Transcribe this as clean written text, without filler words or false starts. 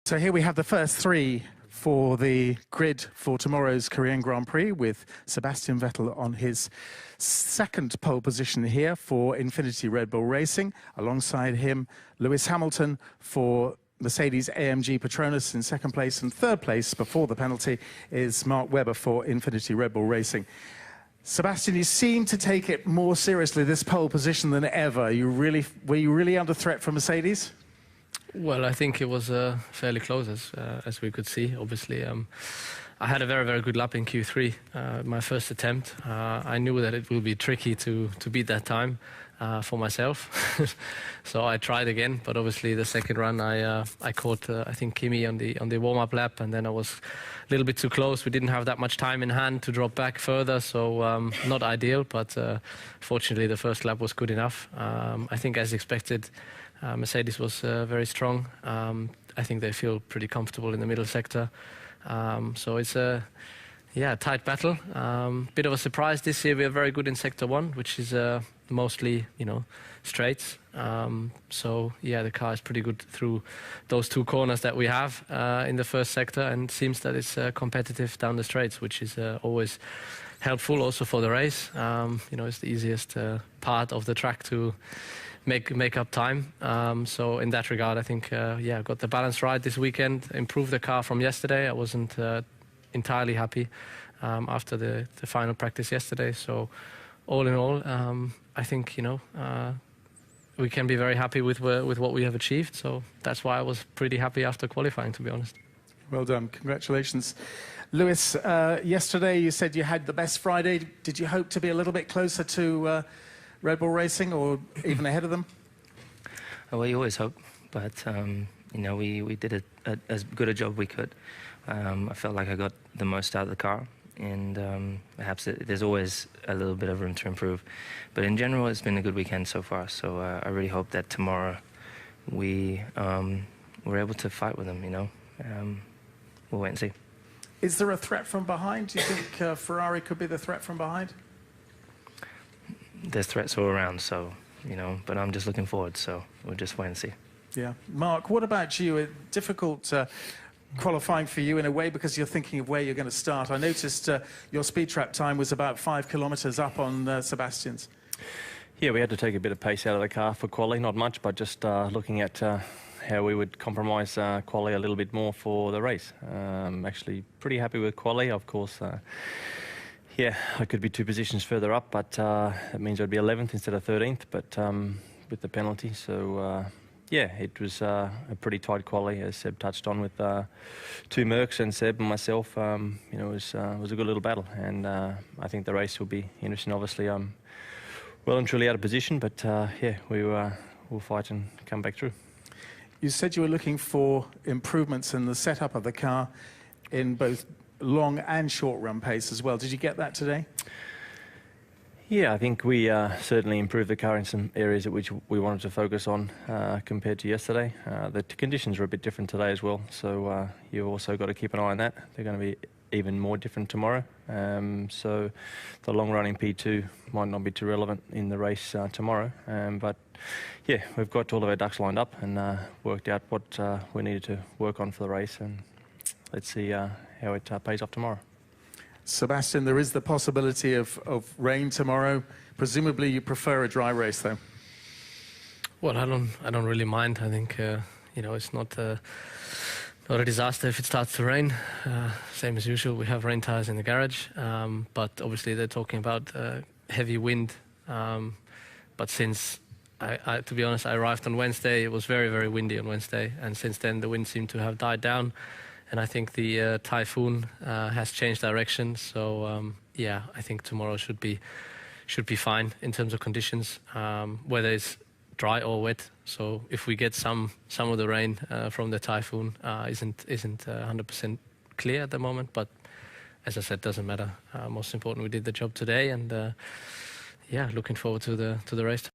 So here we have the first three for the grid for tomorrow's Korean Grand Prix, with Sebastian Vettel on his second pole position here for Infinity Red Bull Racing. Alongside him, Lewis Hamilton for Mercedes AMG Petronas in second place, and third place before the penalty is Mark Webber for Infinity Red Bull Racing. Sebastian, you seem to take it more seriously, this pole position, than ever. Were you really under threat from Mercedes? Well, I think it was fairly close, as we could see. Obviously, I had a very, very good lap in Q3, my first attempt. I knew that it would be tricky to beat that time for myself, so I tried again. But obviously, the second run, I caught I think Kimi on the warm-up lap, and then I was a little bit too close. We didn't have that much time in hand to drop back further, so not ideal. But fortunately, the first lap was good enough. I think, as expected, Mercedes was very strong. I think they feel pretty comfortable in the middle sector. So it's a tight battle. Bit of a surprise this year. We are very good in sector one, which is mostly, straights. So yeah, the car is pretty good through those two corners that we have in the first sector, and seems that it's competitive down the straights, which is always helpful also for the race. It's the easiest part of the track to make up time. So in that regard, I think, got the balance right this weekend, improved the car from yesterday. I wasn't entirely happy after the final practice yesterday. So all in all, I think, we can be very happy with what we have achieved. So that's why I was pretty happy after qualifying, to be honest. Well done. Congratulations. Lewis, yesterday you said you had the best Friday. Did you hope to be a little bit closer to Red Bull Racing, or even ahead of them? Well, you always hope, but we did as good a job we could. I felt like I got the most out of the car, and perhaps there's always a little bit of room to improve. But in general, it's been a good weekend so far, so I really hope that tomorrow we're able to fight with them, We'll wait and see. Is there a threat from behind? Do you think Ferrari could be the threat from behind? There's threats all around, so, but I'm just looking forward, so we'll just wait and see. Yeah. Mark, what about you? Difficult qualifying for you in a way, because you're thinking of where you're going to start. I noticed your speed trap time was about 5 kilometres up on Sebastian's. Yeah, we had to take a bit of pace out of the car for quali, not much, but just looking at how we would compromise quali a little bit more for the race. Actually pretty happy with quali, of course. Yeah, I could be 2 positions further up, but that means I'd be 11th instead of 13th, but with the penalty. So, yeah, it was a pretty tight quali, as Seb touched on, with 2 Mercs and Seb and myself. It was a good little battle, and I think the race will be interesting. Obviously, I'm well and truly out of position, but yeah, we'll fight and come back through. You said you were looking for improvements in the setup of the car in both long and short run pace as well. Did you get that today? Yeah, I think we certainly improved the car in some areas at which we wanted to focus on compared to yesterday. The conditions are a bit different today as well, so you've also got to keep an eye on that. They're going to be even more different tomorrow. So the long running P2 might not be too relevant in the race tomorrow. But yeah, we've got all of our ducks lined up and worked out what we needed to work on for the race, and let's see how it pays off tomorrow. Sebastian, there is the possibility of rain tomorrow. Presumably you prefer a dry race, though. Well, I don't really mind. I think it's not a disaster if it starts to rain. Same as usual, we have rain tires in the garage, but obviously they're talking about heavy wind. But since to be honest, I arrived on Wednesday, it was very, very windy on Wednesday, and since then the wind seemed to have died down, and I think the typhoon has changed direction. So yeah, I think tomorrow should be fine in terms of conditions, whether it's dry or wet. So if we get some of the rain from the typhoon, isn't 100% clear at the moment, but as I said, doesn't matter. Most important, we did the job today, and yeah, looking forward to the race.